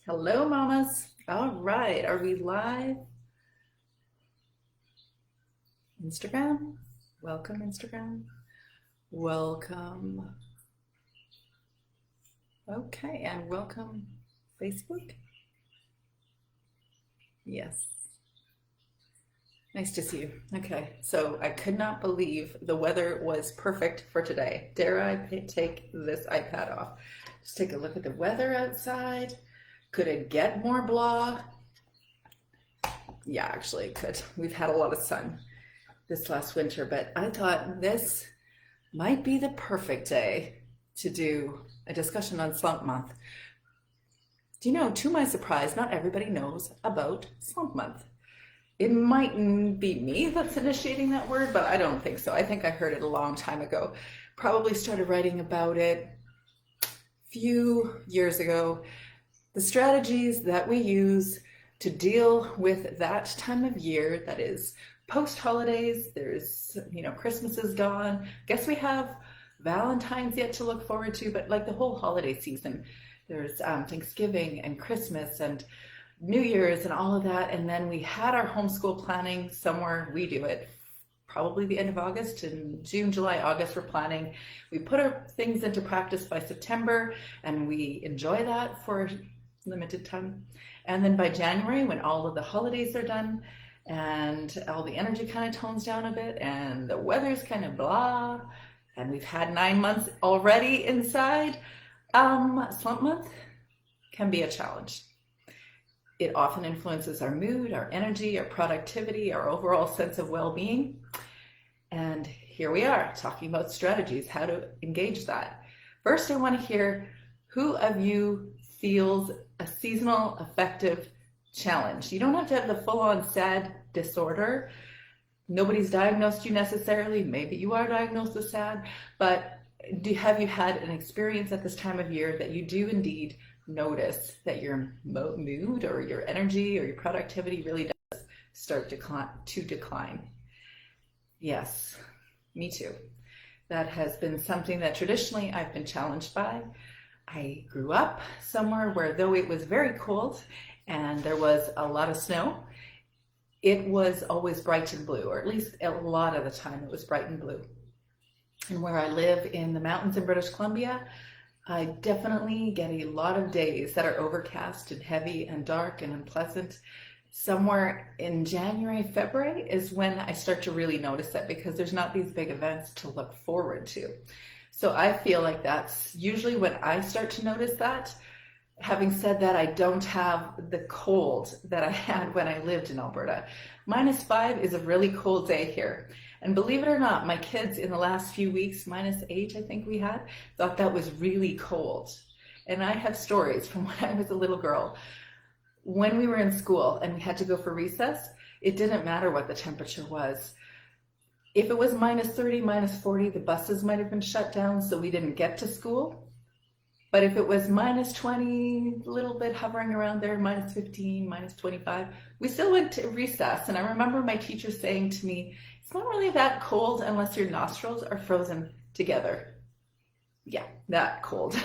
Hello, mamas. All right, are we live? Instagram? Welcome, Instagram. Welcome. Okay, and welcome, Facebook. Yes. Nice to see you. Okay, so I could not believe the weather was perfect for today. Dare I take this iPad off? Just take a look at the weather outside. Could it get more blah? Yeah, actually it could. We've had a lot of sun this last winter, but I thought this might be the perfect day to do a discussion on Slump Month. Do you know, to my surprise, not everybody knows about Slump Month. It mightn't be me that's initiating that word, but I don't think so. I think I heard it a long time ago. Probably started writing about it a few years ago. The strategies that we use to deal with that time of year, that is post-holidays. There's, Christmas is gone. Guess we have Valentine's yet to look forward to, but like the whole holiday season, there's Thanksgiving and Christmas and New Year's and all of that. And then we had our homeschool planning somewhere. We do it probably the end of August, in June, July, August, we're planning. We put our things into practice by September and we enjoy that for limited time. And then by January, when all of the holidays are done and all the energy kind of tones down a bit and the weather's kind of blah, and we've had 9 months already inside, Slump Month can be a challenge. It often influences our mood, our energy, our productivity, our overall sense of well-being. And here we are talking about strategies, how to engage that. First, I want to hear who of you feels a seasonal affective challenge. You don't have to have the full-on SAD disorder. Nobody's diagnosed you necessarily. Maybe you are diagnosed with SAD, but have you had an experience at this time of year that you do indeed notice that your mood or your energy or your productivity really does start to decline? Yes, me too. That has been something that traditionally I've been challenged by. I grew up somewhere where, though it was very cold and there was a lot of snow, it was always bright and blue, or at least a lot of the time it was bright and blue. And where I live in the mountains in British Columbia, I definitely get a lot of days that are overcast and heavy and dark and unpleasant. Somewhere in January, February is when I start to really notice that, because there's not these big events to look forward to. So I feel like that's usually when I start to notice that. Having said that, I don't have the cold that I had when I lived in Alberta. -5 is a really cold day here. And believe it or not, my kids in the last few weeks, -8 I think we had, thought that was really cold. And I have stories from when I was a little girl. When we were in school and we had to go for recess, it didn't matter what the temperature was. If it was -30, -40, the buses might have been shut down, so we didn't get to school. But if it was -20, a little bit hovering around there, -15, -25, we still went to recess. And I remember my teacher saying to me, it's not really that cold unless your nostrils are frozen together. Yeah, that cold.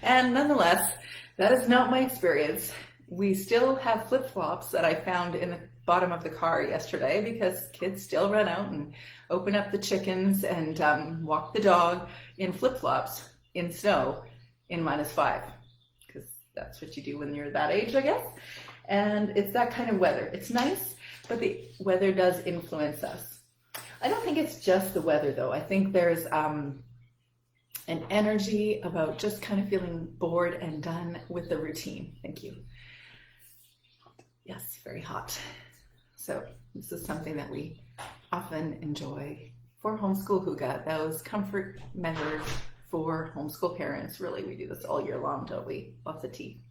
And nonetheless, that is not my experience. We still have flip-flops that I found in the bottom of the car yesterday, because kids still run out and open up the chickens and walk the dog in flip-flops in snow in -5, because that's what you do when you're that age, I guess. And it's that kind of weather. It's nice, but the weather does influence us. I don't think it's just the weather, though. I think there's an energy about just kind of feeling bored and done with the routine. Thank you. Yes, very hot. So this is something that we often enjoy for Homeschool Hygge, those comfort measures for homeschool parents. Really, we do this all year long, don't we? Lots of tea.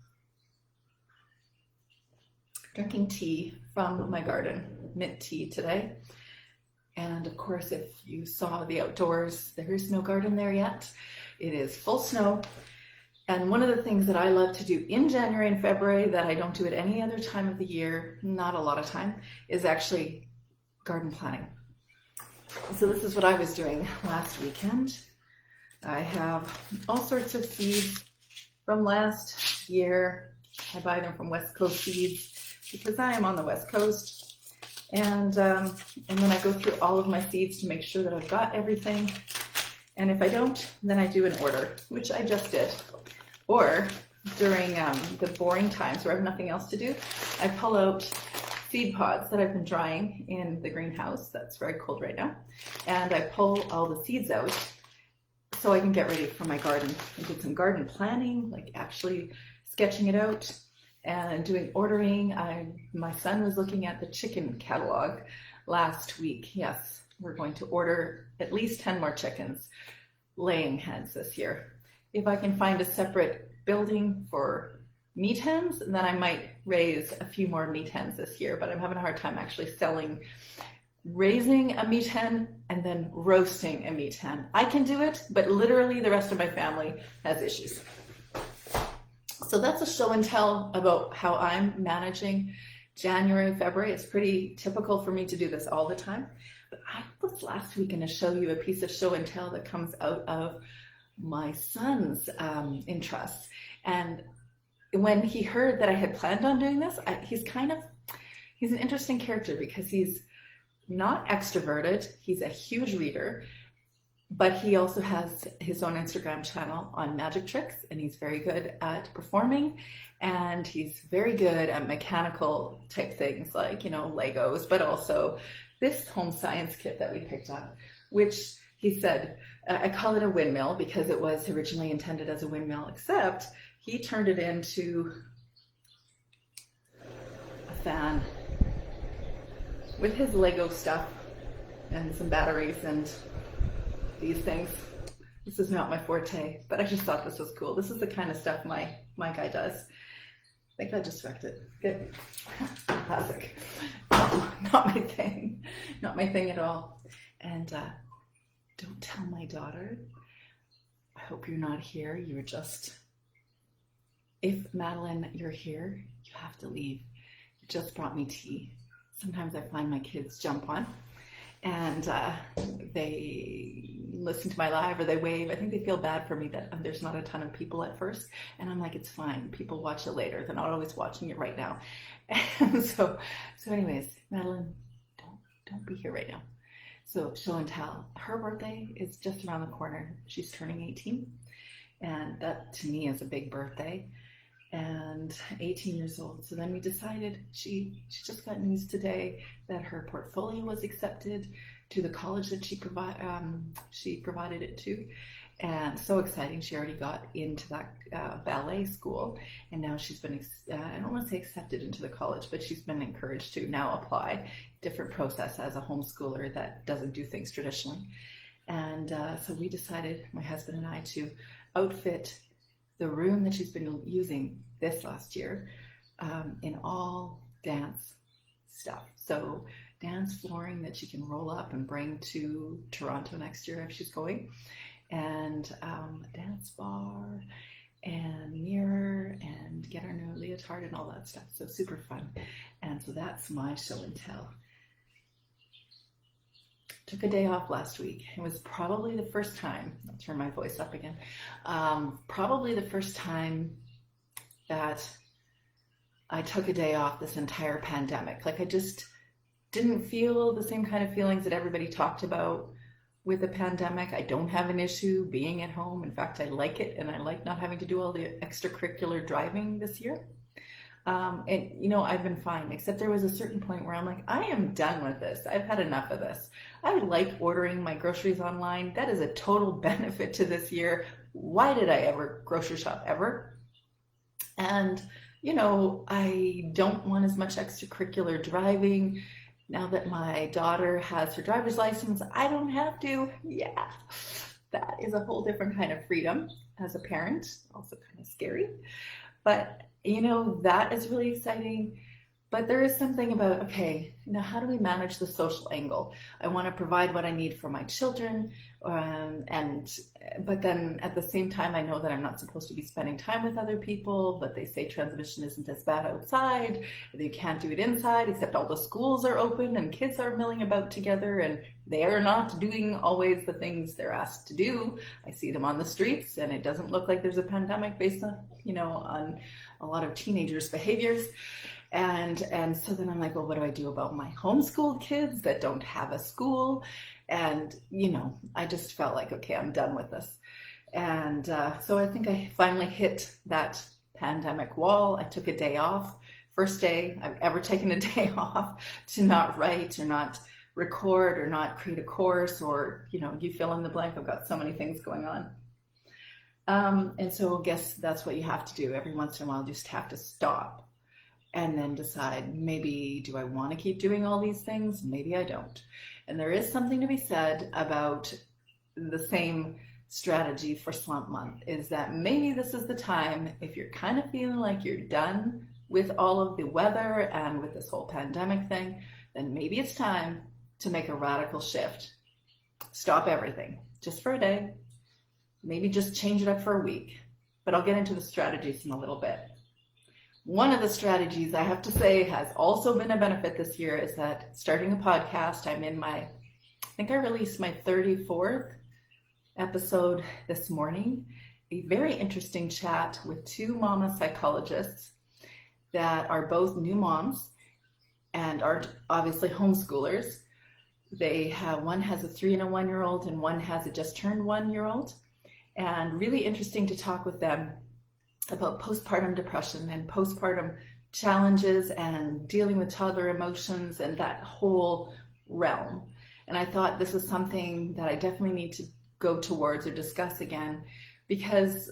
Drinking tea from my garden, mint tea today. And of course, if you saw the outdoors, there is no garden there yet. It is full snow. And one of the things that I love to do in January and February that I don't do at any other time of the year, not a lot of time, is actually garden planting. So this is what I was doing last weekend. I have all sorts of seeds from last year I buy them from West Coast Seeds because I am on the West Coast. And then I go through all of my seeds to make sure that I've got everything. And if I don't, then I do an order, which I just did. Or during the boring times where I have nothing else to do, I pull out seed pods that I've been drying in the greenhouse. That's very cold right now. And I pull all the seeds out so I can get ready for my garden. I did some garden planning, like actually sketching it out and doing ordering. My son was looking at the chicken catalog last week. Yes, we're going to order at least 10 more chickens laying hens this year. If I can find a separate building for meat hens, then I might raise a few more meat hens this year, but I'm having a hard time actually raising a meat hen and then roasting a meat hen. I can do it, but literally the rest of my family has issues. So that's a show and tell about how I'm managing January, February. It's pretty typical for me to do this all the time. But I was last week going to show you a piece of show and tell that comes out of my son's interests. And when he heard that I had planned on doing this, he's an interesting character because he's not extroverted. He's a huge reader, but he also has his own Instagram channel on magic tricks, and he's very good at performing, and he's very good at mechanical type things like, Legos, but also this home science kit that we picked up, which he said, I call it a windmill because it was originally intended as a windmill, except he turned it into a fan with his Lego stuff and some batteries and these things. This is not my forte, but I just thought this was cool. This is the kind of stuff my guy does. I think I just wrecked it. Good. Classic. Not my thing. Not my thing at all. And don't tell my daughter. I hope you're not here. You're just... If, Madeline, you're here, you have to leave. You just brought me tea. Sometimes I find my kids jump on and they listen to my live or they wave. I think they feel bad for me that there's not a ton of people at first. And I'm like, it's fine. People watch it later. They're not always watching it right now. And so anyways, Madeline, don't be here right now. So show and tell. Her birthday is just around the corner. She's turning 18. And that to me is a big birthday. And 18 years old. So then we decided, she just got news today that her portfolio was accepted to the college that she provided it to. And so exciting, she already got into that ballet school, and now she's been, I don't want to say accepted into the college, but she's been encouraged to now apply. Different process as a homeschooler that doesn't do things traditionally. And so we decided, my husband and I, to outfit the room that she's been using this last year in all dance stuff. So dance flooring that she can roll up and bring to Toronto next year if she's going, and a dance bar and mirror and get her new leotard and all that stuff. So super fun. And so that's my show and tell. Took a day off last week. It was probably the first time, I'll turn my voice up again, probably the first time that I took a day off this entire pandemic. Like I just didn't feel the same kind of feelings that everybody talked about with the pandemic. I don't have an issue being at home. In fact, I like it, and I like not having to do all the extracurricular driving this year. And I've been fine, except there was a certain point where I'm like, I am done with this. I've had enough of this. I like ordering my groceries online. That is a total benefit to this year. Why did I ever grocery shop ever? And, I don't want as much extracurricular driving. Now that my daughter has her driver's license, I don't have to. Yeah, that is a whole different kind of freedom as a parent. Also kind of scary. But that is really exciting. But there is something about, okay, now how do we manage the social angle? I want to provide what I need for my children, but then at the same time, I know that I'm not supposed to be spending time with other people, but they say transmission isn't as bad outside, that you can't do it inside, except all the schools are open and kids are milling about together and they are not doing always the things they're asked to do. I see them on the streets and it doesn't look like there's a pandemic based on on a lot of teenagers' behaviors. And so then I'm like, well, what do I do about my homeschooled kids that don't have a school? And, I just felt like, okay, I'm done with this. And so I think I finally hit that pandemic wall. I took a day off. First day I've ever taken a day off to not write or not record or not create a course or, you fill in the blank. I've got so many things going on. And so I guess that's what you have to do. Every once in a while, you just have to stop and then decide, maybe do I want to keep doing all these things? Maybe I don't. And there is something to be said about the same strategy for Slump Month, is that maybe this is the time, if you're kind of feeling like you're done with all of the weather and with this whole pandemic thing, then maybe it's time to make a radical shift. Stop everything just for a day. Maybe just change it up for a week. But I'll get into the strategies in a little bit. One of the strategies I have to say has also been a benefit this year is that starting a podcast, I think I released my 34th episode this morning, a very interesting chat with two mama psychologists that are both new moms and are obviously homeschoolers. One has a 3 and a 1-year-old and one has a just turned 1-year-old, and really interesting to talk with them about postpartum depression and postpartum challenges and dealing with toddler emotions and that whole realm. And I thought this was something that I definitely need to go towards or discuss again, because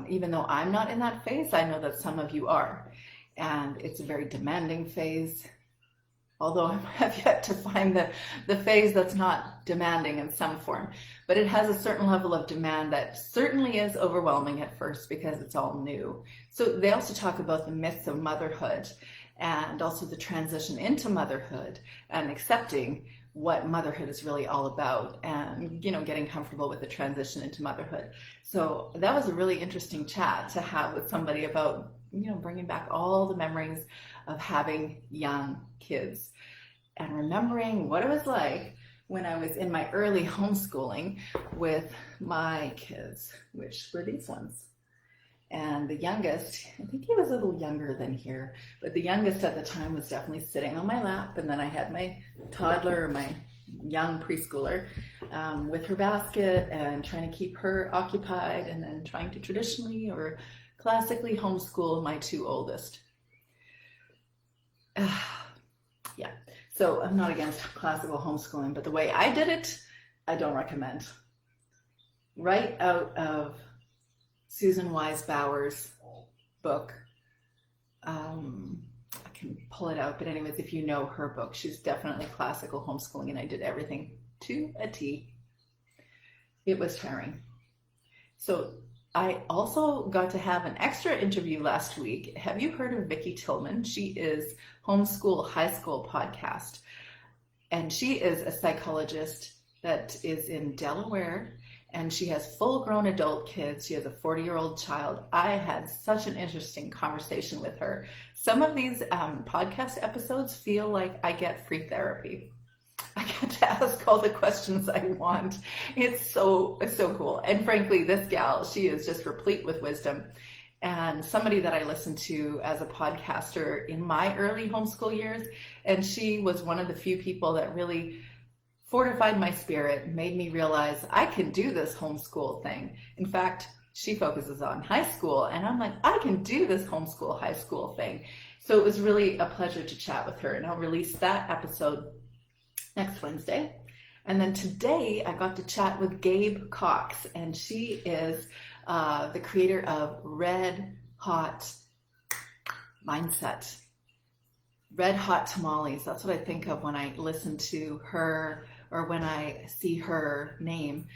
even though I'm not in that phase, I know that some of you are. And it's a very demanding phase, although I have yet to find the phase that's not demanding in some form. But it has a certain level of demand that certainly is overwhelming at first because it's all new. So they also talk about the myths of motherhood and also the transition into motherhood and accepting what motherhood is really all about and, getting comfortable with the transition into motherhood. So that was a really interesting chat to have with somebody about, bringing back all the memories of having young kids and remembering what it was like when I was in my early homeschooling with my kids, which were these ones. And the youngest, I think he was a little younger than here, but the youngest at the time was definitely sitting on my lap. And then I had my toddler, my young preschooler, with her basket and trying to keep her occupied, and then trying to traditionally or classically homeschool my 2 oldest. Yeah, so I'm not against classical homeschooling, but the way I did it, I don't recommend. Right out of Susan Wise Bauer's book. I can pull it out, but anyways, if you know her book, she's definitely classical homeschooling, and I did everything to a T. It was tiring. So I also got to have an extra interview last week. Have you heard of Vicki Tillman? She is Homeschool High School podcast, and she is a psychologist that is in Delaware. And she has full-grown adult kids. She has a 40-year-old child. I had such an interesting conversation with her. Some of these podcast episodes feel like I get free therapy. I get to ask all the questions I want. It's so cool. And frankly, this gal, she is just replete with wisdom. And somebody that I listened to as a podcaster in my early homeschool years. And she was one of the few people that really fortified my spirit, made me realize I can do this homeschool thing. In fact, she focuses on high school, and I'm like, I can do this homeschool high school thing. So it was really a pleasure to chat with her, and I'll release that episode next Wednesday. And then today I got to chat with Gabe Cox, and she is the creator of Red Hot Mindset. Red Hot Tamales, that's what I think of when I listen to her or when I see her name,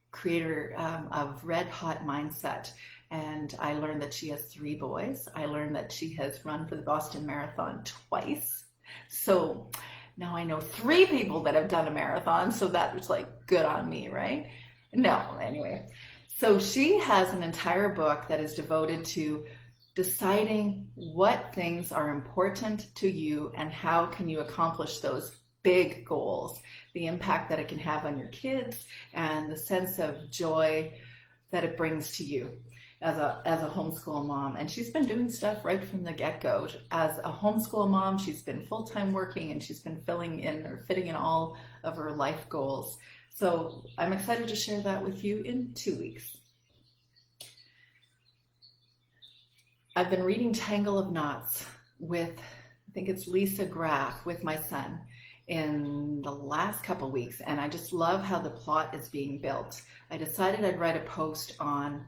creator of Red Hot Mindset. And I learned that she has 3 boys. I learned that she has run for the Boston Marathon twice. So now I know 3 people that have done a marathon, so that was like good on me, right? No, anyway. So she has an entire book that is devoted to deciding what things are important to you and how can you accomplish those big goals, the impact that it can have on your kids and the sense of joy that it brings to you. as a homeschool mom, and she's been doing stuff right from the get-go. As a homeschool mom, she's been full-time working, and she's been fitting in all of her life goals. So I'm excited to share that with you in 2 weeks. I've been reading Tangle of Knots with, I think it's Lisa Graff, with my son in the last couple weeks, and I just love how the plot is being built. I decided I'd write a post on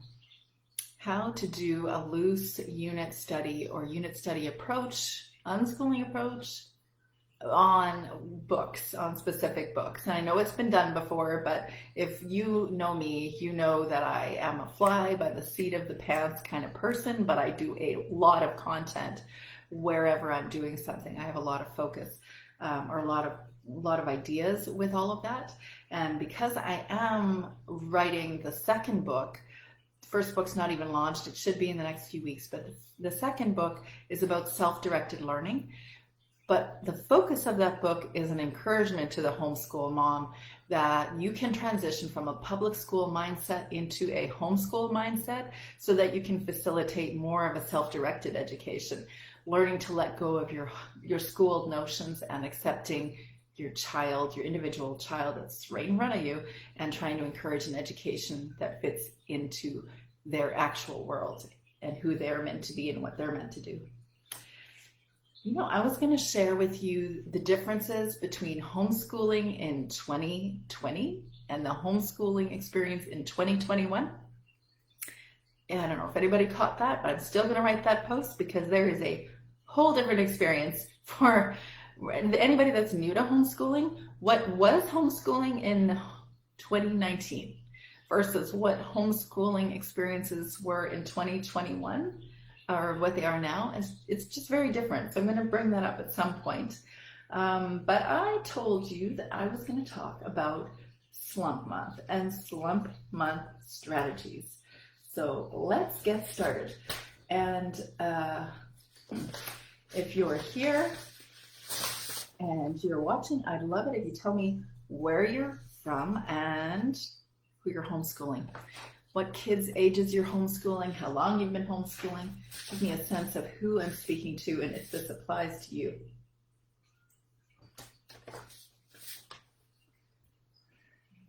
how to do a loose unit study or unit study approach, unschooling approach, on books, on specific books. And I know it's been done before, but if you know me, you know that I am a fly by the seat of the pants kind of person, but I do a lot of content wherever I'm doing something. I have a lot of focus, or a lot of ideas with all of that. And because I am writing the second book, the first book's not even launched, it should be in the next few weeks, but the second book is about self-directed learning. But the focus of that book is an encouragement to the homeschool mom that you can transition from a public school mindset into a homeschool mindset so that you can facilitate more of a self-directed education, learning to let go of your schooled notions and accepting your child, your individual child that's right in front of you, and trying to encourage an education that fits into their actual world and who they're meant to be and what they're meant to do. You know, I was going to share with you the differences between homeschooling in 2020 and the homeschooling experience in 2021. And I don't know if anybody caught that, but I'm still going to write that post because there is a whole different experience for anybody that's new to homeschooling. What was homeschooling in 2019 versus what homeschooling experiences were in 2021. Or what they are now, it's just very different. So I'm going to bring that up at some point. But I told you that I was going to talk about Slump Month and Slump Month strategies. So let's get started. And if you're here and you're watching, I'd love it if you tell me where you're from and who you're homeschooling. What kids' ages you're homeschooling, how long you've been homeschooling. Give me a sense of who I'm speaking to and if this applies to you.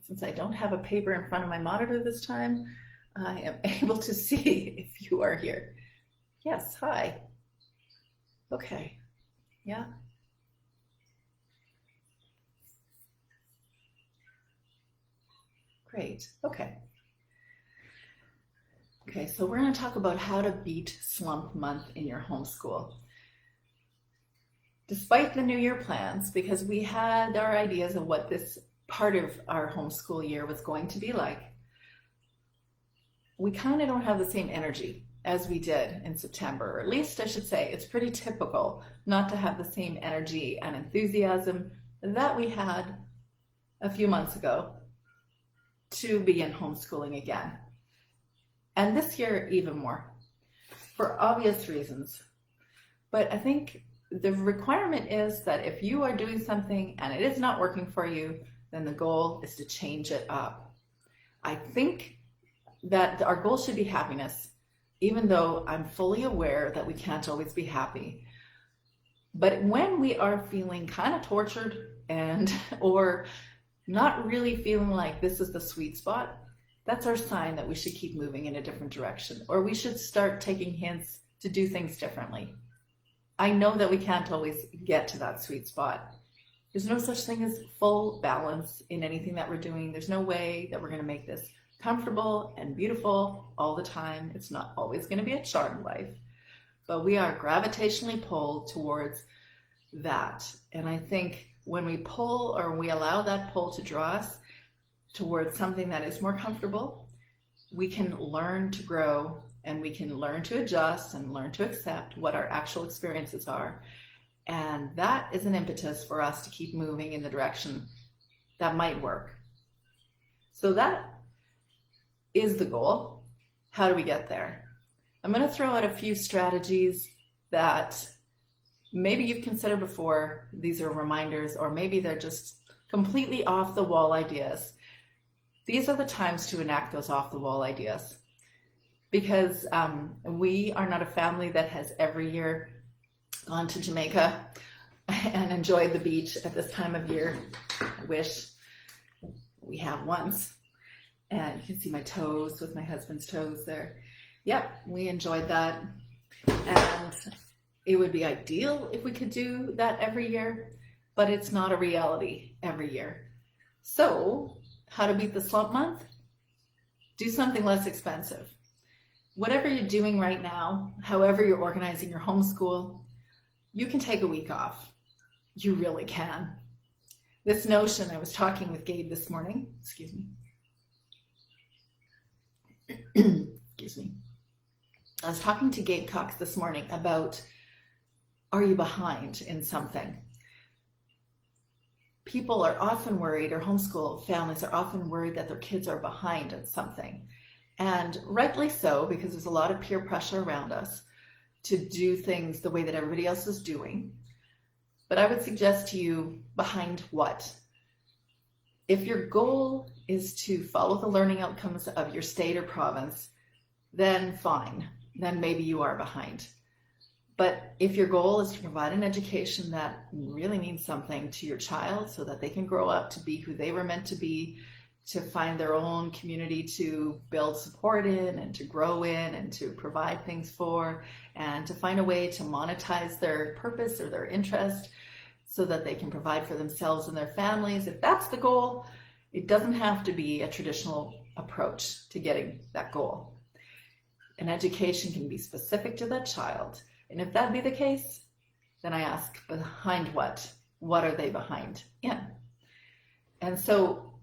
Since I don't have a paper in front of my monitor this time, I am able to see if you are here. Yes, hi. Okay, yeah. Great, okay. Okay, so we're going to talk about how to beat Slump Month in your homeschool. Despite the New Year plans, because we had our ideas of what this part of our homeschool year was going to be like, we kind of don't have the same energy as we did in September, or at least I should say it's pretty typical not to have the same energy and enthusiasm that we had a few months ago to begin homeschooling again. And this year, even more, for obvious reasons. But I think the requirement is that if you are doing something and it is not working for you, then the goal is to change it up. I think that our goal should be happiness, even though I'm fully aware that we can't always be happy. But when we are feeling kind of tortured or not really feeling like this is the sweet spot, that's our sign that we should keep moving in a different direction, or we should start taking hints to do things differently. I know that we can't always get to that sweet spot. There's no such thing as full balance in anything that we're doing. There's no way that we're going to make this comfortable and beautiful all the time. It's not always going to be a charmed life, but we are gravitationally pulled towards that. And I think when we pull, or we allow that pull to draw us towards something that is more comfortable, we can learn to grow, and we can learn to adjust and learn to accept what our actual experiences are. And that is an impetus for us to keep moving in the direction that might work. So that is the goal. How do we get there? I'm going to throw out a few strategies that maybe you've considered before. These are reminders, or maybe they're just completely off the wall ideas. These are the times to enact those off the wall ideas. because we are not a family that has every year gone to Jamaica and enjoyed the beach at this time of year. I wish we have once. And you can see my toes with my husband's toes there. Yep, we enjoyed that. And it would be ideal if we could do that every year, but it's not a reality every year. So, how to beat the slump month? Do something less expensive. Whatever you're doing right now, however you're organizing your homeschool, you can take a week off. You really can. This notion, I was talking with Gabe this morning, excuse me. Excuse me. I was talking to Gabe Cox this morning about, are you behind in something? People are often worried, or homeschool families are often worried that their kids are behind in something. And rightly so, because there's a lot of peer pressure around us to do things the way that everybody else is doing. But I would suggest to you, behind what? If your goal is to follow the learning outcomes of your state or province, then fine, then maybe you are behind. But if your goal is to provide an education that really means something to your child so that they can grow up to be who they were meant to be, to find their own community to build support in and to grow in and to provide things for, and to find a way to monetize their purpose or their interest so that they can provide for themselves and their families. If that's the goal, it doesn't have to be a traditional approach to getting that goal. An education can be specific to that child. And if that be the case, then I ask, behind what? What are they behind in? And so,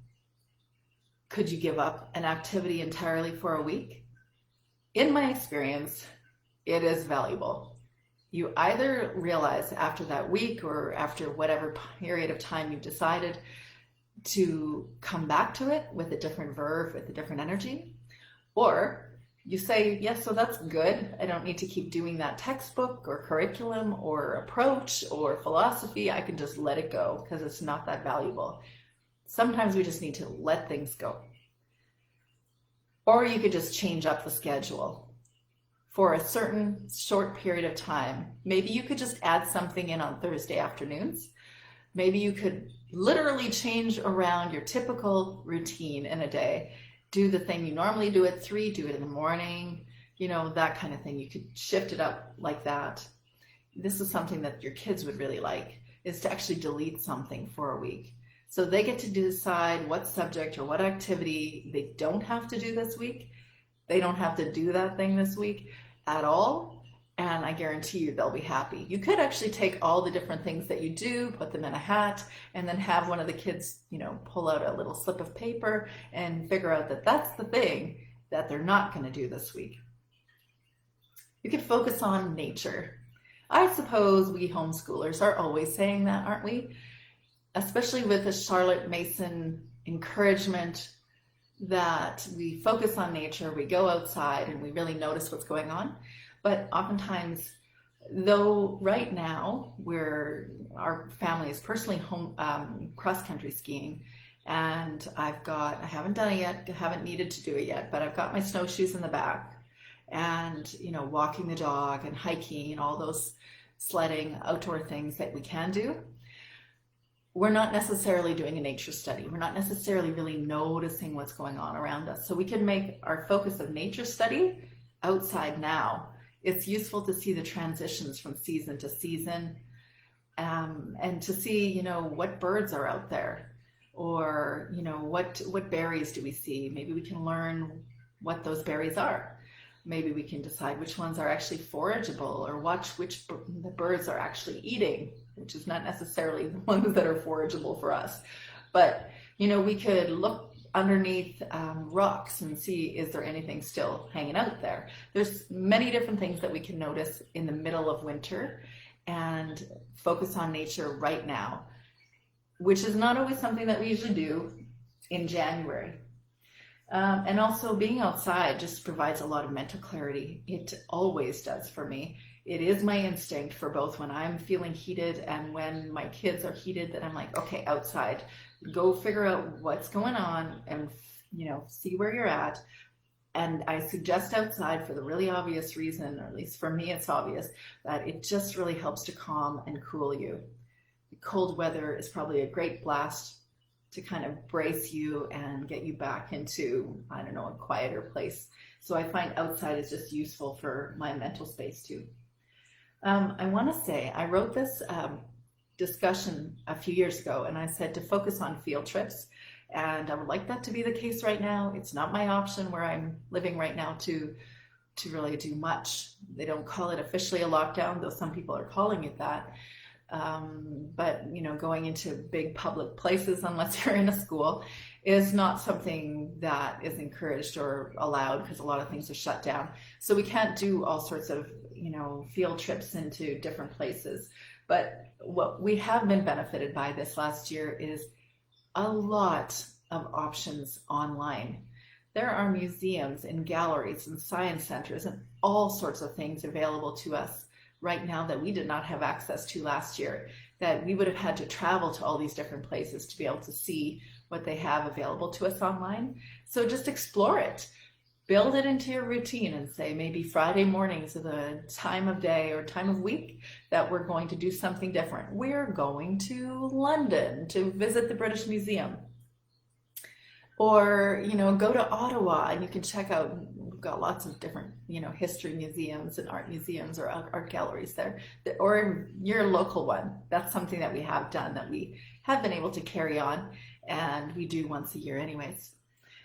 could you give up an activity entirely for a week? In my experience, it is valuable. You either realize after that week or after whatever period of time you've decided to come back to it with a different verve, with a different energy, or you say, yes, so that's good. I don't need to keep doing that textbook or curriculum or approach or philosophy. I can just let it go because it's not that valuable. Sometimes we just need to let things go. Or you could just change up the schedule for a certain short period of time. Maybe you could just add something in on Thursday afternoons. Maybe you could literally change around your typical routine in a day. Do the thing you normally do at 3, do it in the morning, that kind of thing. You could shift it up like that. This is something that your kids would really like, is to actually delete something for a week. So they get to decide what subject or what activity they don't have to do this week. They don't have to do that thing this week at all. And I guarantee you they'll be happy. You could actually take all the different things that you do, put them in a hat, and then have one of the kids, pull out a little slip of paper and figure out that that's the thing that they're not going to do this week. You could focus on nature. I suppose we homeschoolers are always saying that, aren't we? Especially with the Charlotte Mason encouragement that we focus on nature, we go outside and we really notice what's going on. But oftentimes, though right now our family is personally cross-country skiing, and I haven't done it yet, haven't needed to do it yet, but I've got my snowshoes in the back, and walking the dog and hiking and all those sledding outdoor things that we can do. We're not necessarily doing a nature study. We're not necessarily really noticing what's going on around us. So we can make our focus of nature study outside now. It's useful to see the transitions from season to season, and to see, what birds are out there, or, what berries do we see? Maybe we can learn what those berries are. Maybe we can decide which ones are actually forageable, or watch which the birds are actually eating, which is not necessarily the ones that are forageable for us. But, we could look underneath rocks and see, is there anything still hanging out there? There's many different things that we can notice in the middle of winter and focus on nature right now, which is not always something that we usually do in January. And also being outside just provides a lot of mental clarity. It always does for me. It is my instinct for both when I'm feeling heated and when my kids are heated, that I'm like, okay, outside, go figure out what's going on and, see where you're at And I suggest outside for the really obvious reason, or at least for me it's obvious, that it just really helps to calm and cool you. Cold weather is probably a great blast to kind of brace you and get you back into, I don't know, a quieter place. So I find outside is just useful for my mental space too. I want to say I wrote this discussion a few years ago, and I said to focus on field trips, and I would like that to be the case right now. It's not my option where I'm living right now to really do much. They don't call it officially a lockdown, though some people are calling it that. But you know, going into big public places unless you're in a school is not something that is encouraged or allowed, because a lot of things are shut down. So we can't do all sorts of, you know, field trips into different places. But what we have been benefited by this last year is a lot of options online. There are museums and galleries and science centers and all sorts of things available to us right now that we did not have access to last year, that we would have had to travel to all these different places to be able to see what they have available to us online. So just explore it. Build it into your routine and say maybe Friday mornings are the time of day or time of week that we're going to do something different. We're going to London to visit the British Museum. Or, you know, go to Ottawa and you can check out, we've got lots of different, you know, history museums and art museums or art galleries there. Or your local one. That's something that we have done, that we have been able to carry on, and we do once a year anyways.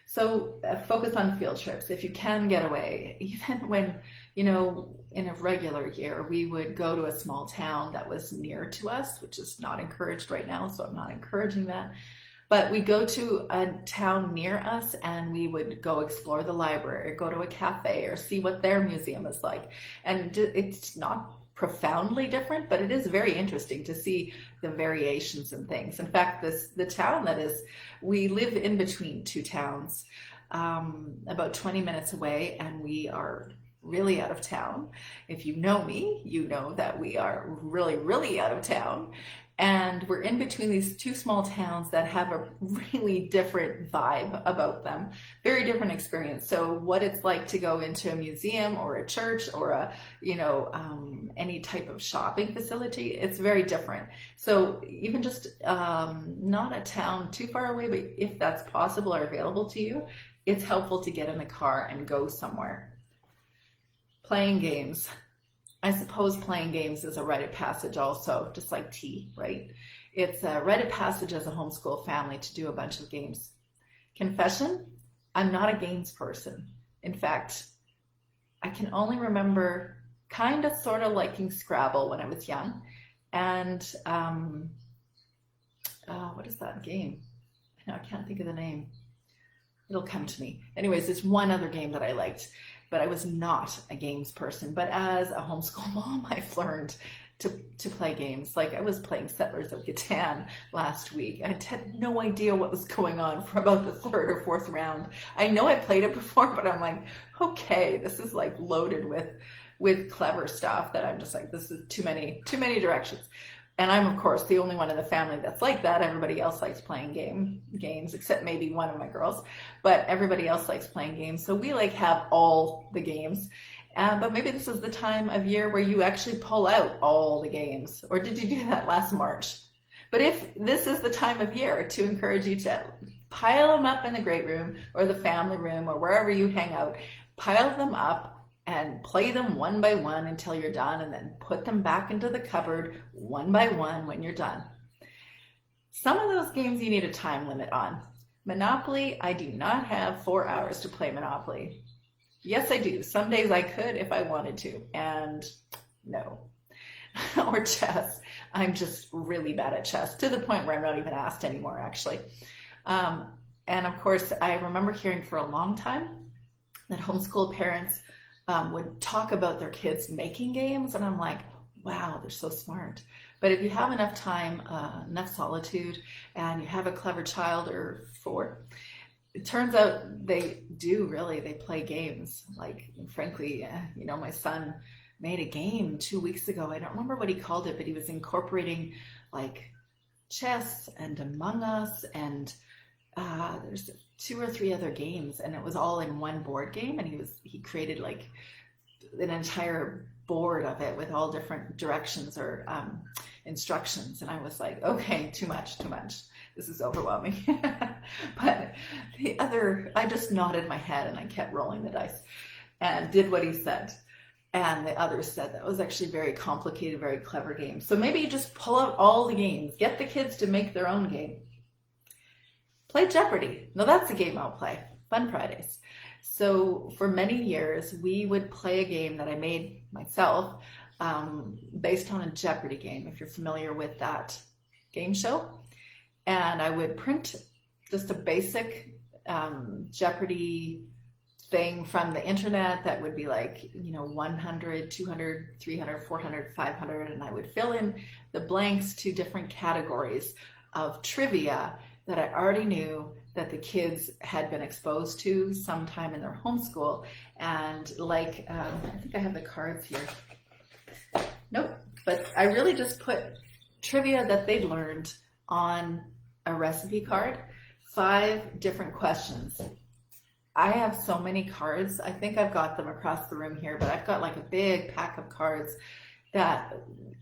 So focus on field trips if you can get away. Even when, you know, in a regular year, we would go to a small town that was near to us, which is not encouraged right now, so I'm not encouraging that. But we go to a town near us and we would go explore the library or go to a cafe or see what their museum is like. And it's not profoundly different, but it is very interesting to see the variations and things. In fact, the town that is, we live in between two towns, about 20 minutes away, and we are really out of town. If you know me, you know that we are really, really out of town. And we're in between these two small towns that have a really different vibe about them, very different experience. So what it's like to go into a museum or a church or a, you know, any type of shopping facility, it's very different. So even just not a town too far away, but if that's possible or available to you, it's helpful to get in the car and go somewhere. Playing games. I suppose playing games is a rite of passage also, just like tea, right? It's a rite of passage as a homeschool family to do a bunch of games. Confession, I'm not a games person. In fact, I can only remember kind of sort of liking Scrabble when I was young. And what is that game? I can't think of the name. It'll come to me. Anyways, there's one other game that I liked, but I was not a games person. But as a homeschool mom, I've learned to play games. Like I was playing Settlers of Catan last week. I had no idea what was going on for about the third or fourth round. I know I played it before, but I'm like, okay, this is like loaded with clever stuff that I'm just like, this is too many directions. And I'm, of course, the only one in the family that's like that. Everybody else likes playing games, except maybe one of my girls. But everybody else likes playing games. So we like have all the games. But maybe this is the time of year where you actually pull out all the games. Or did you do that last March? But if this is the time of year to encourage you to pile them up in the great room or the family room or wherever you hang out, pile them up and play them one by one until you're done, and then put them back into the cupboard one by one when you're done. Some of those games you need a time limit on. Monopoly, I do not have 4 hours to play Monopoly. Yes, I do. Some days I could if I wanted to, and no. Or chess. I'm just really bad at chess, to the point where I'm not even asked anymore, actually. And of course, I remember hearing for a long time that homeschool parents would talk about their kids making games, and I'm like, wow, they're so smart. But if you have enough time, enough solitude, and you have a clever child or four, it turns out they play games. Like, frankly, you know, my son made a game 2 weeks ago. I don't remember what he called it, but he was incorporating like chess and Among Us, and there's 2 or 3 other games, and it was all in one board game, and he created like an entire board of it with all different directions or instructions, and I was like, okay, too much, this is overwhelming. But I just nodded my head and I kept rolling the dice and did what he said. And the others said that was actually very complicated, very clever game. So maybe you just pull out all the games, get the kids to make their own game. Play Jeopardy. Now that's a game I'll play. Fun Fridays. So for many years, we would play a game that I made myself based on a Jeopardy game, if you're familiar with that game show. And I would print just a basic Jeopardy thing from the internet that would be like, 100, 200, 300, 400, 500, and I would fill in the blanks to different categories of trivia that I already knew that the kids had been exposed to sometime in their homeschool. And like, I think I have the cards here. Nope, but I really just put trivia that they'd learned on a recipe card, 5 different questions. I have so many cards. I think I've got them across the room here, but I've got like a big pack of cards that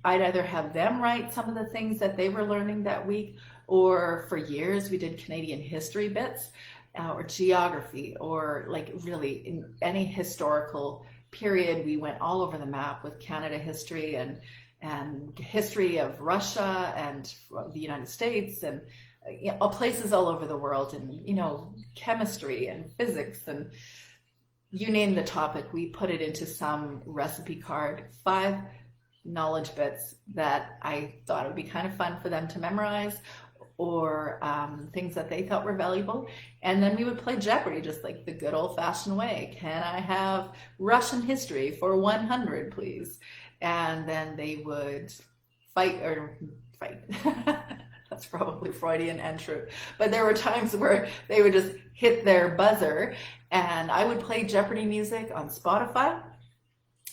I'd either have them write some of the things that they were learning that week, or for years we did Canadian history bits or geography, or like really in any historical period. We went all over the map with Canada history and history of Russia and the United States and places all over the world, and chemistry and physics, and you name the topic, we put it into some recipe card. 5 knowledge bits that I thought it would be kind of fun for them to memorize, or things that they thought were valuable. And then we would play Jeopardy just like the good old-fashioned way. Can I have Russian history for 100, please? And then they would fight. That's probably Freudian and true. But there were times where they would just hit their buzzer, and I would play Jeopardy music on Spotify.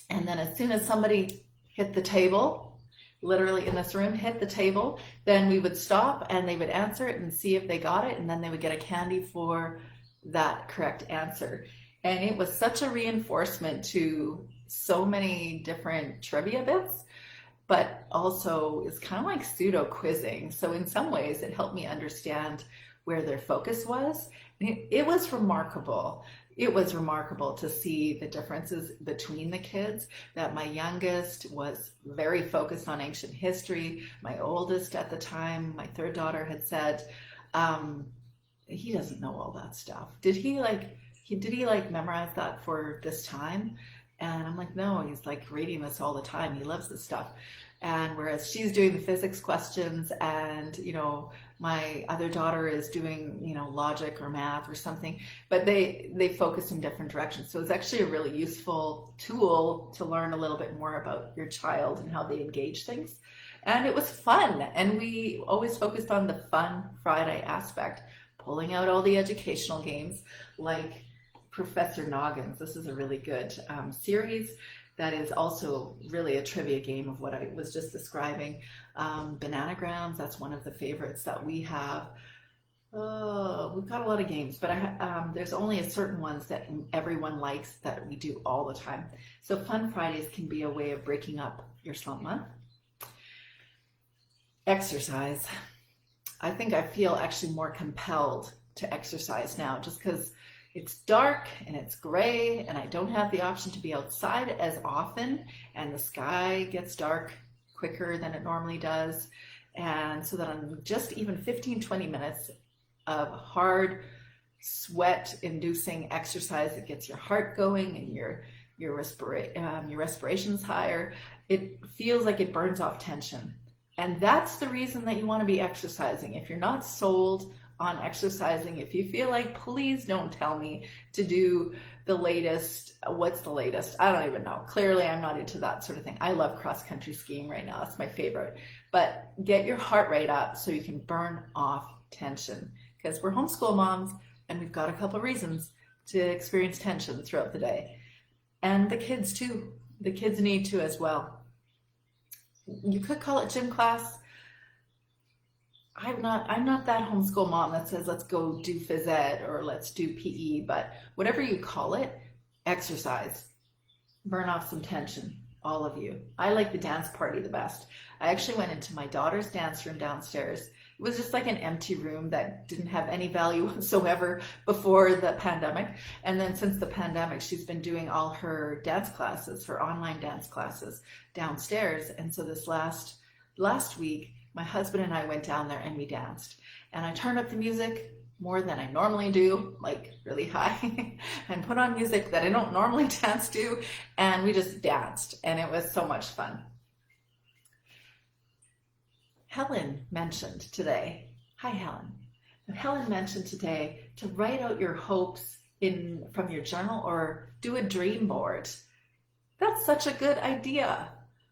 And then as soon as somebody hit the table, literally in this room, hit the table, then we would stop and they would answer it and see if they got it. And then they would get a candy for that correct answer. And it was such a reinforcement to so many different trivia bits, but also it's kind of like pseudo quizzing. So in some ways it helped me understand where their focus was. It was remarkable. It was remarkable to see the differences between the kids, that my youngest was very focused on ancient history. My oldest at the time, my 3rd daughter, had said, he doesn't know all that stuff. Did he memorize that for this time? And I'm like, no, he's like reading this all the time. He loves this stuff. And whereas she's doing the physics questions, and, my other daughter is doing, logic or math or something, but they focus in different directions. So it's actually a really useful tool to learn a little bit more about your child and how they engage things. And it was fun. And we always focused on the fun Friday aspect, pulling out all the educational games like Professor Noggins. This is a really good series that is also really a trivia game of what I was just describing. Bananagrams, that's one of the favorites that we have. We've got a lot of games, but there's only a certain ones that everyone likes that we do all the time. So Fun Fridays can be a way of breaking up your slump month. Exercise. I think I feel actually more compelled to exercise now, just because it's dark and it's gray and I don't have the option to be outside as often, and the sky gets dark quicker than it normally does. And so that I'm just even 15-20 minutes of hard sweat inducing exercise that gets your heart going and your respiration's higher. It feels like it burns off tension. And that's the reason that you want to be exercising. If you're not sold on exercising, if you feel like, please don't tell me to do the latest, what's the latest? I don't even know. Clearly, I'm not into that sort of thing. I love cross-country skiing right now. It's my favorite. But get your heart rate up so you can burn off tension, because we're homeschool moms and we've got a couple reasons to experience tension throughout the day. And the kids too. The kids need to as well. You could call it gym class. I'm not that homeschool mom that says let's go do phys ed or let's do PE, but whatever you call it, exercise, burn off some tension, all of you. I like the dance party the best. I actually went into my daughter's dance room downstairs. It was just like an empty room that didn't have any value whatsoever before the pandemic. And then since the pandemic, she's been doing all her dance classes, her online dance classes downstairs. And so this last week, my husband and I went down there and we danced. And I turned up the music more than I normally do, like really high, and put on music that I don't normally dance to. And we just danced. And it was so much fun. Helen mentioned today, hi Helen. Helen mentioned today to write out your hopes from your journal or do a dream board. That's such a good idea.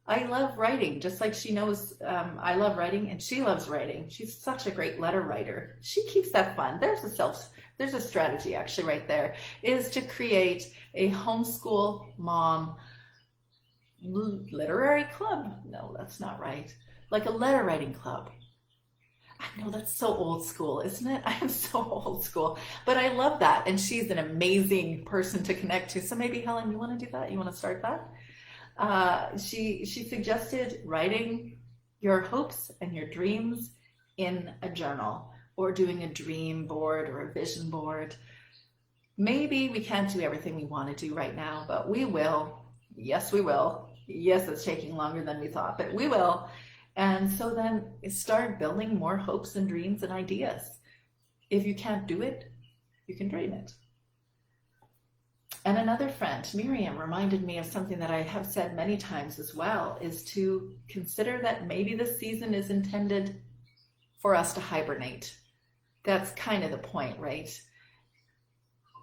I love writing, just like she knows I love writing and she loves writing. She's such a great letter writer. She keeps that fun. There's a strategy actually right there, is to create a homeschool mom literary club. No, that's not right. Like a letter writing club. I know that's so old school, isn't it? I am so old school, but I love that. And she's an amazing person to connect to. So maybe Helen, you want to do that? You want to start that? She suggested writing your hopes and your dreams in a journal or doing a dream board or a vision board. Maybe we can't do everything we want to do right now, but we will. Yes, we will. Yes, it's taking longer than we thought, but we will. And so then start building more hopes and dreams and ideas. If you can't do it, you can dream it. And another friend, Miriam, reminded me of something that I have said many times as well, is to consider that maybe this season is intended for us to hibernate. That's kind of the point, right?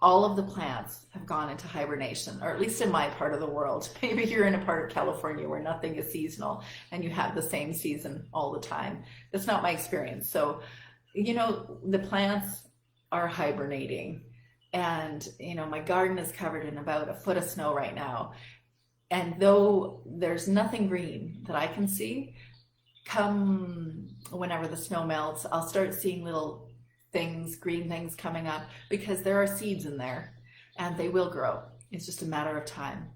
All of the plants have gone into hibernation, or at least in my part of the world. Maybe you're in a part of California where nothing is seasonal and you have the same season all the time. That's not my experience. So, the plants are hibernating, and, my garden is covered in about a foot of snow right now. And though there's nothing green that I can see, come whenever the snow melts, I'll start seeing little green things coming up, because there are seeds in there and they will grow. It's just a matter of time.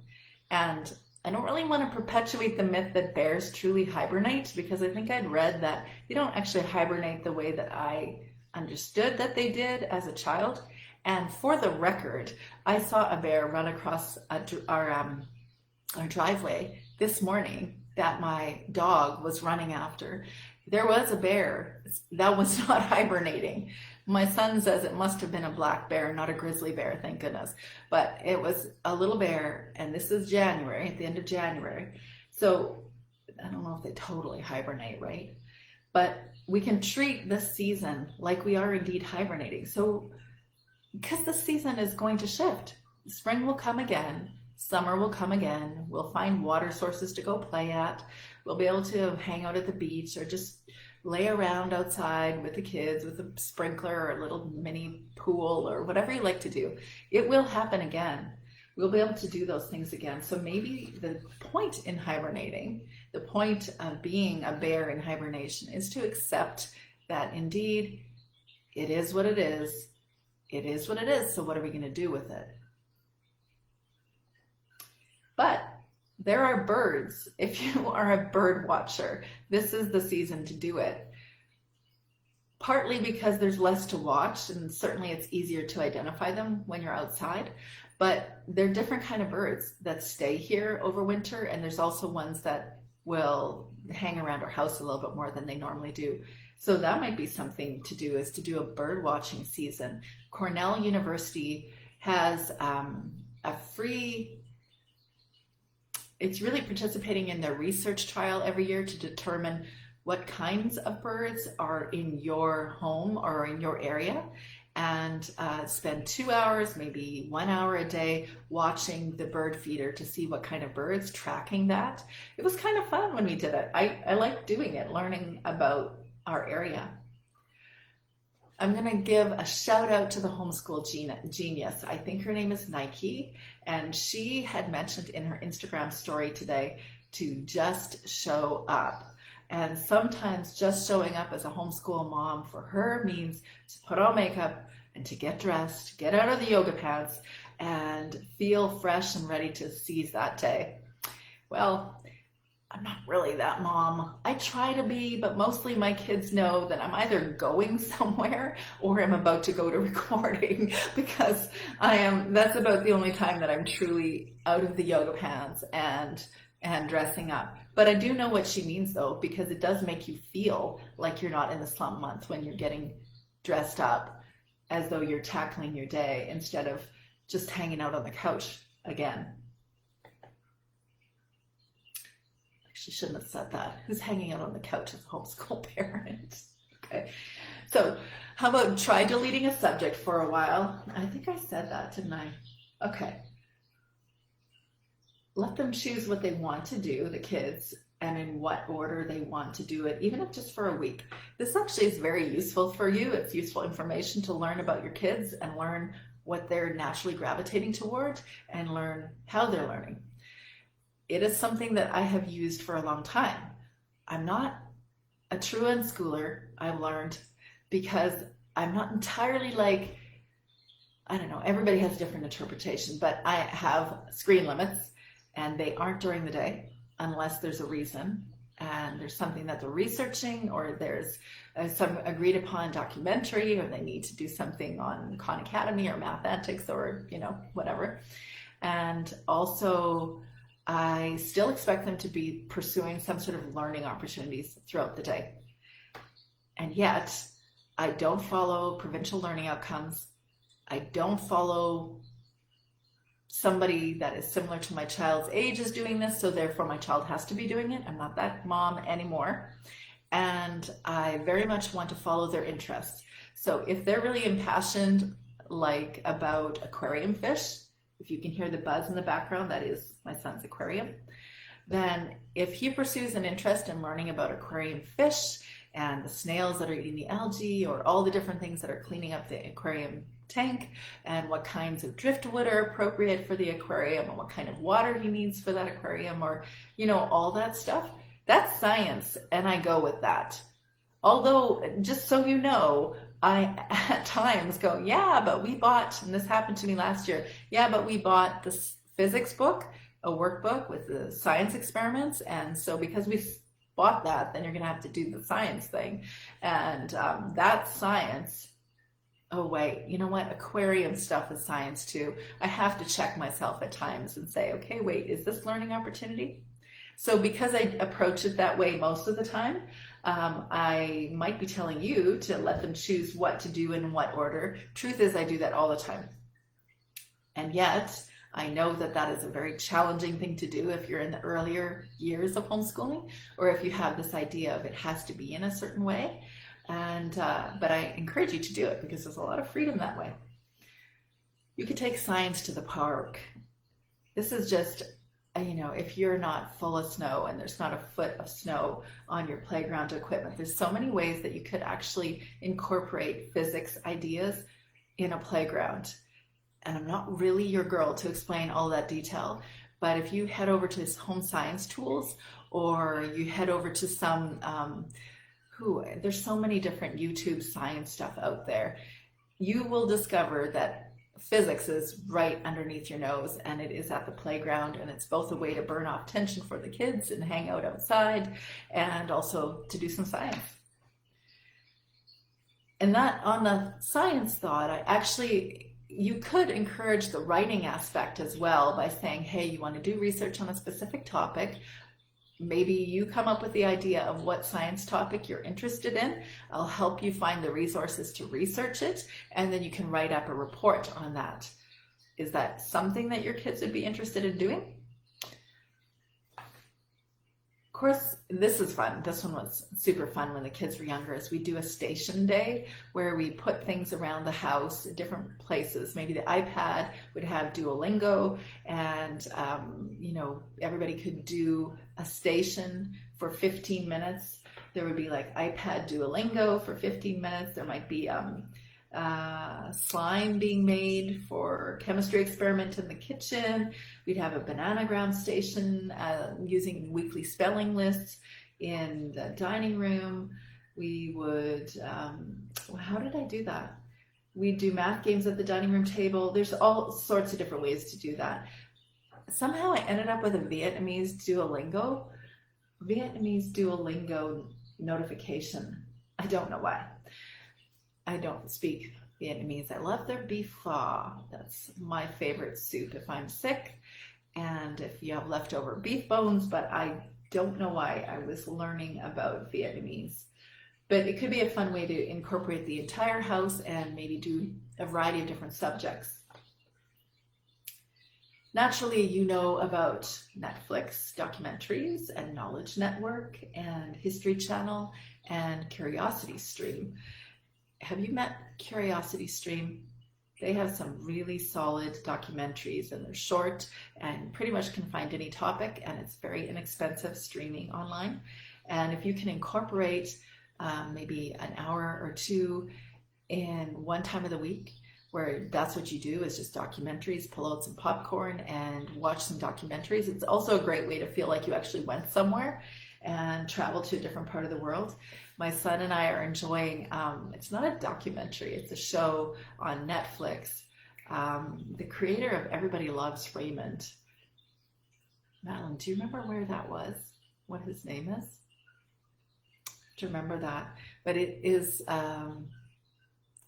And I don't really want to perpetuate the myth that bears truly hibernate, because I think I'd read that they don't actually hibernate the way that I understood that they did as a child. And for the record, I saw a bear run across our driveway this morning that my dog was running after. There was a bear that was not hibernating. My son says it must have been a black bear, not a grizzly bear, thank goodness. But it was a little bear, and this is January, at the end of January. So I don't know if they totally hibernate, right? But we can treat this season like we are indeed hibernating. So, because the season is going to shift. Spring will come again. Summer will come again. We'll find water sources to go play at. We'll be able to hang out at the beach or just lay around outside with the kids with a sprinkler or a little mini pool or whatever you like to do. It will happen again. We'll be able to do those things again. So maybe the point in hibernating, the point of being a bear in hibernation, is to accept that indeed it is what it is. It is what it is. So what are we going to do with it? But there are birds. If you are a bird watcher, this is the season to do it. Partly because there's less to watch, and certainly it's easier to identify them when you're outside, but they're different kind of birds that stay here over winter, and there's also ones that will hang around our house a little bit more than they normally do. So that might be something to do, is to do a bird watching season. Cornell University has a free, it's really participating in their research trial every year to determine what kinds of birds are in your home or in your area, and spend 2 hours, maybe 1 hour a day watching the bird feeder to see what kind of birds, tracking that. It was kind of fun when we did it. I liked doing it, learning about our area. I'm going to give a shout out to the homeschool genius. I think her name is Nike, and she had mentioned in her Instagram story today to just show up. And sometimes just showing up as a homeschool mom for her means to put on makeup and to get dressed, get out of the yoga pants, and feel fresh and ready to seize that day. Well, I'm not really that mom. I try to be, but mostly my kids know that I'm either going somewhere or I'm about to go to recording, because that's about the only time that I'm truly out of the yoga pants and dressing up. But I do know what she means though, because it does make you feel like you're not in the slump month when you're getting dressed up as though you're tackling your day instead of just hanging out on the couch again. She shouldn't have said that. Who's hanging out on the couch as a homeschool parent? Okay. So how about try deleting a subject for a while? I think I said that, didn't I? Okay. Let them choose what they want to do, the kids, and in what order they want to do it, even if just for a week. This actually is very useful for you. It's useful information to learn about your kids and learn what they're naturally gravitating toward and learn how they're learning. It is something that I have used for a long time. I'm not a true unschooler, I've learned, because I'm not entirely like, I don't know, everybody has a different interpretation, but I have screen limits and they aren't during the day unless there's a reason and there's something that they're researching, or there's some agreed upon documentary, or they need to do something on Khan Academy or math antics or, whatever. And also, I still expect them to be pursuing some sort of learning opportunities throughout the day. And yet, I don't follow provincial learning outcomes. I don't follow somebody that is similar to my child's age is doing this, so therefore my child has to be doing it. I'm not that mom anymore. And I very much want to follow their interests. So if they're really impassioned, like about aquarium fish, if you can hear the buzz in the background, that is my son's aquarium. Then if he pursues an interest in learning about aquarium fish and the snails that are eating the algae, or all the different things that are cleaning up the aquarium tank, and what kinds of driftwood are appropriate for the aquarium, and what kind of water he needs for that aquarium, or, all that stuff, that's science, and I go with that. Although, just so you know, I at times go, yeah, but we bought, and this happened to me last year, yeah, but we bought this physics book, a workbook with the science experiments, and so because we bought that, then you're going to have to do the science thing. And that's science. Oh, wait, you know what? Aquarium stuff is science too. I have to check myself at times and say, okay, wait, is this learning opportunity? So because I approach it that way most of the time, I might be telling you to let them choose what to do in what order. Truth is, I do that all the time. And yet, I know that that is a very challenging thing to do if you're in the earlier years of homeschooling, or if you have this idea of it has to be in a certain way. And but I encourage you to do it because there's a lot of freedom that way. You could take science to the park. This is just, if you're not full of snow and there's not a foot of snow on your playground equipment, there's so many ways that you could actually incorporate physics ideas in a playground. And I'm not really your girl to explain all that detail, but if you head over to Home Science Tools, or you head over to some, there's so many different YouTube science stuff out there, you will discover that physics is right underneath your nose, and it is at the playground, and it's both a way to burn off tension for the kids and hang out outside, and also to do some science. And that, on the science thought, you could encourage the writing aspect as well by saying, hey, you want to do research on a specific topic. Maybe you come up with the idea of what science topic you're interested in. I'll help you find the resources to research it, and then you can write up a report on that. Is that something that your kids would be interested in doing? Of course, this is fun. This one was super fun when the kids were younger, is we do a station day where we put things around the house in different places. Maybe the iPad would have Duolingo, and everybody could do a station for 15 minutes. There would be like iPad Duolingo for 15 minutes. There might be slime being made for chemistry experiment in the kitchen. We'd have a bananagram station using weekly spelling lists. in the dining room. We would, how did I do that? We do math games at the dining room table. There's all sorts of different ways to do that. Somehow I ended up with a Vietnamese Duolingo notification. I don't know why. I don't speak Vietnamese. I love their beef pho. That's my favorite soup if I'm sick and if you have leftover beef bones, but I don't know why I was learning about Vietnamese. But it could be a fun way to incorporate the entire house and maybe do a variety of different subjects. Naturally, you know about Netflix documentaries and Knowledge Network and History Channel and Curiosity Stream. Have you met Curiosity Stream? They have some really solid documentaries and they're short and pretty much can find any topic, and it's very inexpensive streaming online. And if you can incorporate maybe an hour or two in one time of the week, where that's what you do is just documentaries, pull out some popcorn and watch some documentaries. It's also a great way to feel like you actually went somewhere and traveled to a different part of the world. My son and I are enjoying, it's not a documentary, it's a show on Netflix. The creator of Everybody Loves Raymond. Madeline, do you remember where that was? What his name is? To remember that, but it is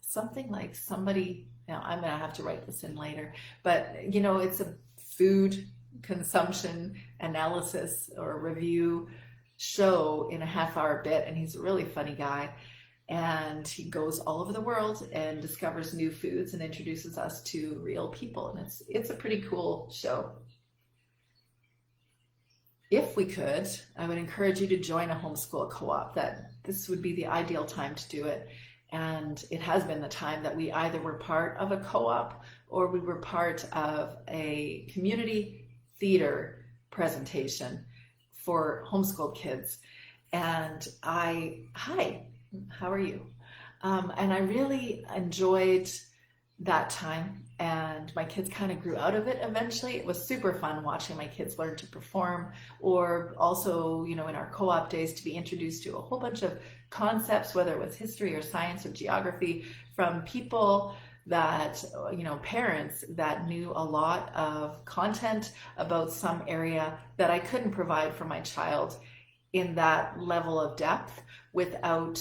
something like somebody, now I'm gonna have to write this in later, but you know, it's a food consumption analysis or review show in a half-hour bit, and he's a really funny guy, and he goes all over the world and discovers new foods and introduces us to real people, and it's a pretty cool show. If we could, I would encourage you to join a homeschool co-op. That this would be the ideal time to do it. And it has been the time that we either were part of a co-op or we were part of a community theater presentation for homeschool kids. And hi, how are you? And I really enjoyed that time. And my kids kind of grew out of it eventually. It was super fun watching my kids learn to perform, or also, you know, in our co-op days to be introduced to a whole bunch of concepts, whether it was history or science or geography, from people that, you know, parents that knew a lot of content about some area that I couldn't provide for my child in that level of depth without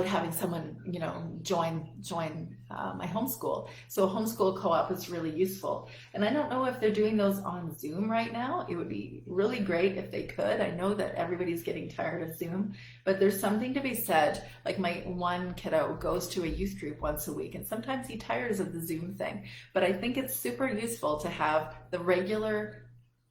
having someone, you know, join my homeschool. So a homeschool co-op is really useful. And I don't know if they're doing those on Zoom right now. It would be really great if they could. I know that everybody's getting tired of Zoom, but there's something to be said. Like my one kiddo goes to a youth group once a week, and sometimes he tires of the Zoom thing. But I think it's super useful to have the regular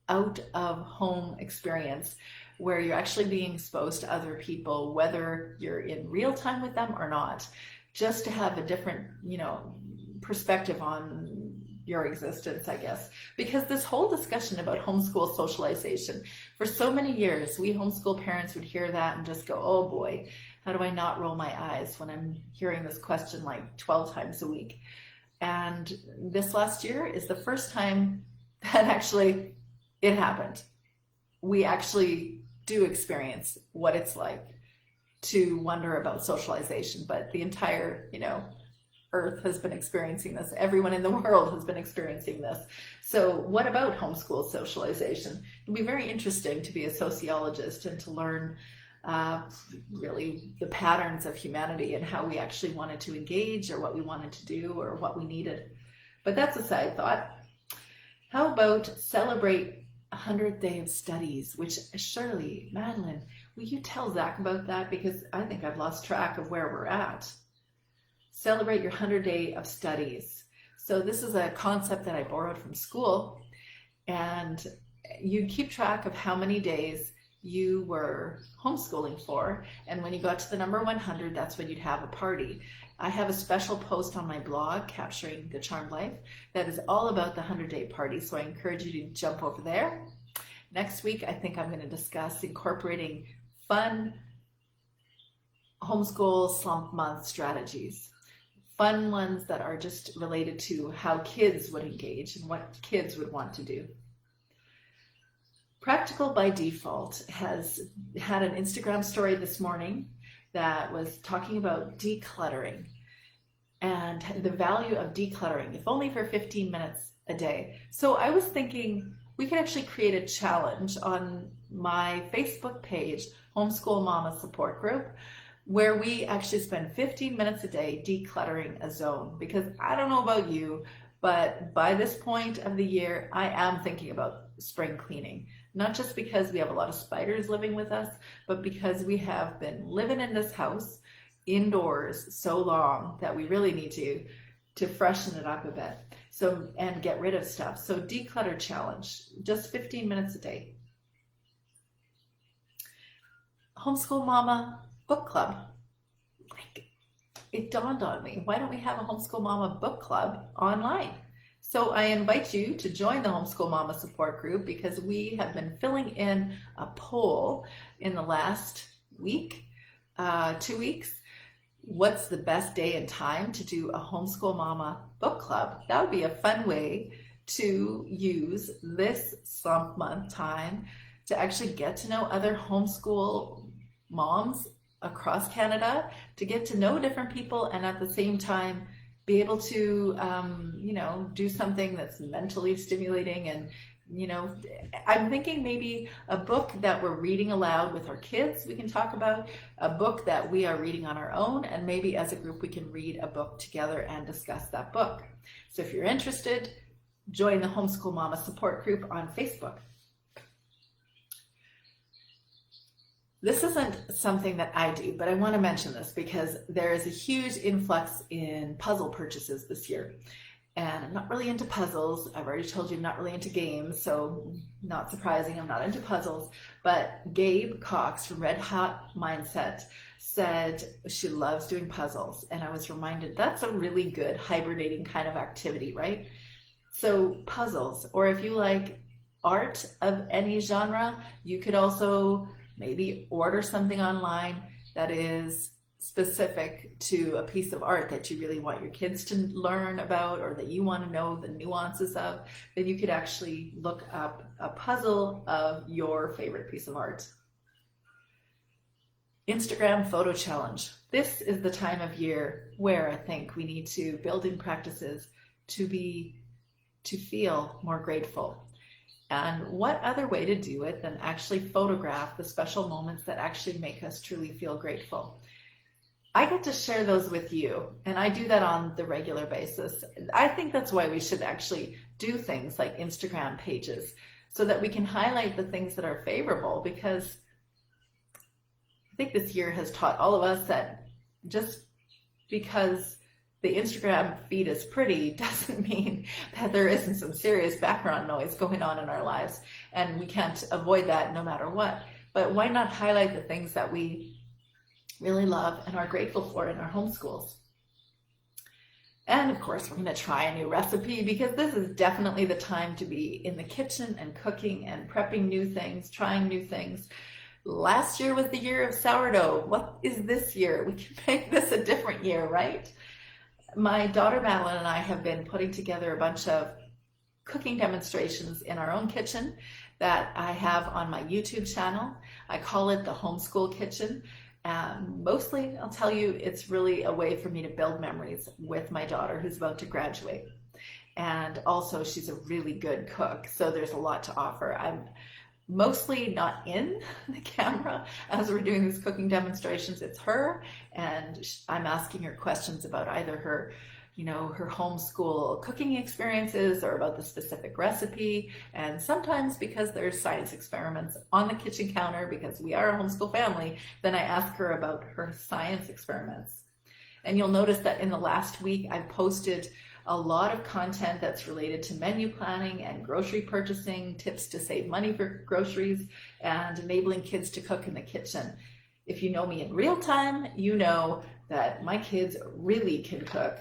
out of home experience where you're actually being exposed to other people, whether you're in real time with them or not, just to have a different, you know, perspective on your existence, I guess. Because this whole discussion about homeschool socialization, for so many years, we homeschool parents would hear that and just go, oh boy, how do I not roll my eyes when I'm hearing this question like 12 times a week? And this last year is the first time that actually it happened. We actually do experience what it's like to wonder about socialization, but the entire, you know, earth has been experiencing this. Everyone in the world has been experiencing this. So what about homeschool socialization? It'd be very interesting to be a sociologist and to learn really the patterns of humanity and how we actually wanted to engage, or what we wanted to do, or what we needed. But that's a side thought. How about celebrate 100th day of studies, which Shirley, Madeline, will you tell Zach about that? Because I think I've lost track of where we're at. Celebrate your 100th day of studies. So this is a concept that I borrowed from school, and you keep track of how many days you were homeschooling for, and when you got to the number 100, that's when you'd have a party. I have a special post on my blog, Capturing the Charmed Life, that is all about the 100-day party, so I encourage you to jump over there. Next week, I think I'm going to discuss incorporating fun homeschool slump month strategies. Fun ones that are just related to how kids would engage and what kids would want to do. Practical by Default has had an Instagram story this morning that was talking about decluttering and the value of decluttering, if only for 15 minutes a day. So I was thinking we could actually create a challenge on my Facebook page, Homeschool Mama Support Group, where we actually spend 15 minutes a day decluttering a zone. Because I don't know about you, but by this point of the year, I am thinking about spring cleaning. Not just because we have a lot of spiders living with us, but because we have been living in this house indoors so long that we really need to freshen it up a bit. So, and get rid of stuff. So declutter challenge, just 15 minutes a day. Homeschool Mama Book Club. Like, it dawned on me, why don't we have a Homeschool Mama book club online? So I invite you to join the Homeschool Mama Support Group because we have been filling in a poll in the last week, 2 weeks. What's the best day and time to do a Homeschool Mama book club? That would be a fun way to use this slump month time to actually get to know other homeschool moms across Canada, to get to know different people, and at the same time be able to do something that's mentally stimulating. And I'm thinking maybe a book that we're reading aloud with our kids we can talk about, a book that we are reading on our own, and maybe as a group we can read a book together and discuss that book. So if you're interested, join the Homeschool Mama Support Group on Facebook. This isn't something that I do, but I want to mention this because there is a huge influx in puzzle purchases this year. And I'm not really into puzzles. I've already told you I'm not really into games, so not surprising, I'm not into puzzles. But Gabe Cox from Red Hot Mindset said she loves doing puzzles. And I was reminded that's a really good hibernating kind of activity, right? So puzzles, or if you like art of any genre, you could also maybe order something online that is specific to a piece of art that you really want your kids to learn about, or that you want to know the nuances of. Then you could actually look up a puzzle of your favorite piece of art. Instagram photo challenge. This is the time of year where I think we need to build in practices to feel more grateful. And what other way to do it than actually photograph the special moments that actually make us truly feel grateful? I get to share those with you, and I do that on the regular basis. I think that's why we should actually do things like Instagram pages, so that we can highlight the things that are favorable, because I think this year has taught all of us that just because the Instagram feed is pretty doesn't mean that there isn't some serious background noise going on in our lives, and we can't avoid that no matter what. But why not highlight the things that we really love and are grateful for in our homeschools? And of course, we're going to try a new recipe, because this is definitely the time to be in the kitchen and cooking and prepping new things, trying new things. Last year was the year of sourdough. What is this year? We can make this a different year, right? My daughter Madeline and I have been putting together a bunch of cooking demonstrations in our own kitchen that I have on my YouTube channel. I call it the Homeschool Kitchen. Mostly, I'll tell you, it's really a way for me to build memories with my daughter who's about to graduate. And also, she's a really good cook, so there's a lot to offer. I'm mostly not in the camera as we're doing these cooking demonstrations. It's her, and I'm asking her questions about either her homeschool cooking experiences or about the specific recipe. And sometimes, because there's science experiments on the kitchen counter, because we are a homeschool family, then I ask her about her science experiments. And you'll notice that in the last week, I've posted a lot of content that's related to menu planning and grocery purchasing, tips to save money for groceries, and enabling kids to cook in the kitchen. If you know me in real time, you know that my kids really can cook.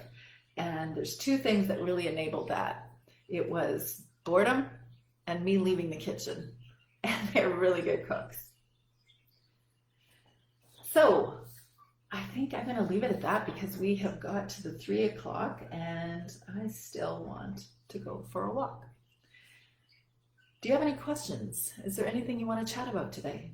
And there's two things that really enabled that. It was boredom and me leaving the kitchen. And they're really good cooks. So I think I'm going to leave it at that, because we have got to the 3 o'clock and I still want to go for a walk. Do you have any questions? Is there anything you want to chat about today?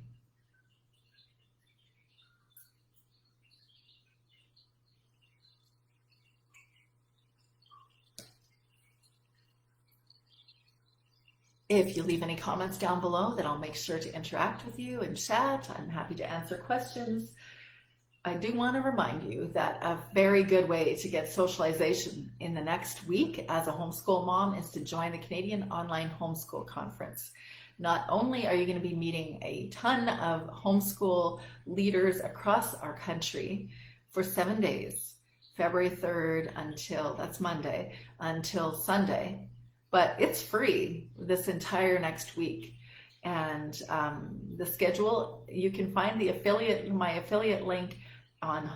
If you leave any comments down below, then I'll make sure to interact with you and chat. I'm happy to answer questions. I do want to remind you that a very good way to get socialization in the next week as a homeschool mom is to join the Canadian Online Homeschool Conference. Not only are you going to be meeting a ton of homeschool leaders across our country for 7 days, February 3rd until, that's Monday, until Sunday, but it's free this entire next week. And the schedule, you can find my affiliate link on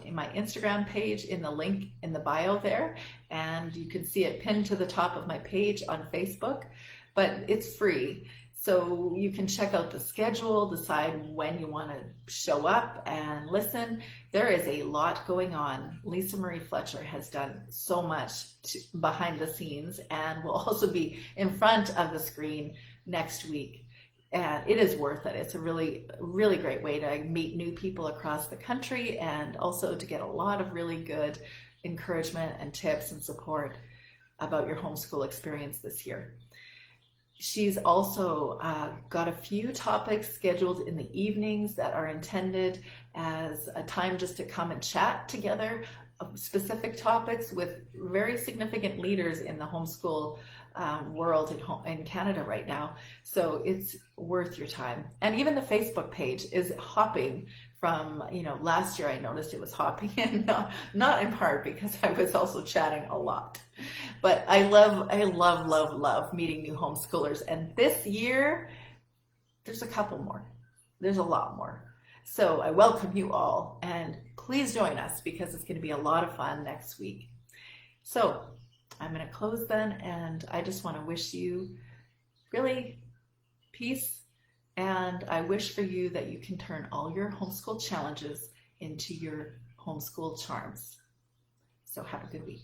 in my Instagram page, in the link in the bio there, and you can see it pinned to the top of my page on Facebook, but it's free. So you can check out the schedule, decide when you want to show up and listen. There is a lot going on. Lisa Marie Fletcher has done so much behind the scenes and will also be in front of the screen next week. And it is worth it. It's a really, really great way to meet new people across the country and also to get a lot of really good encouragement and tips and support about your homeschool experience this year. She's also got a few topics scheduled in the evenings that are intended as a time just to come and chat together of specific topics with very significant leaders in the homeschool world in Canada right now. So it's worth your time. And even the Facebook page is hopping from, last year I noticed it was hopping, and not in part because I was also chatting a lot. But I love meeting new homeschoolers. And this year, there's a couple more. There's a lot more. So I welcome you all, and please join us because it's going to be a lot of fun next week. So I'm going to close then, and I just want to wish you really peace, and I wish for you that you can turn all your homeschool challenges into your homeschool charms. So have a good week.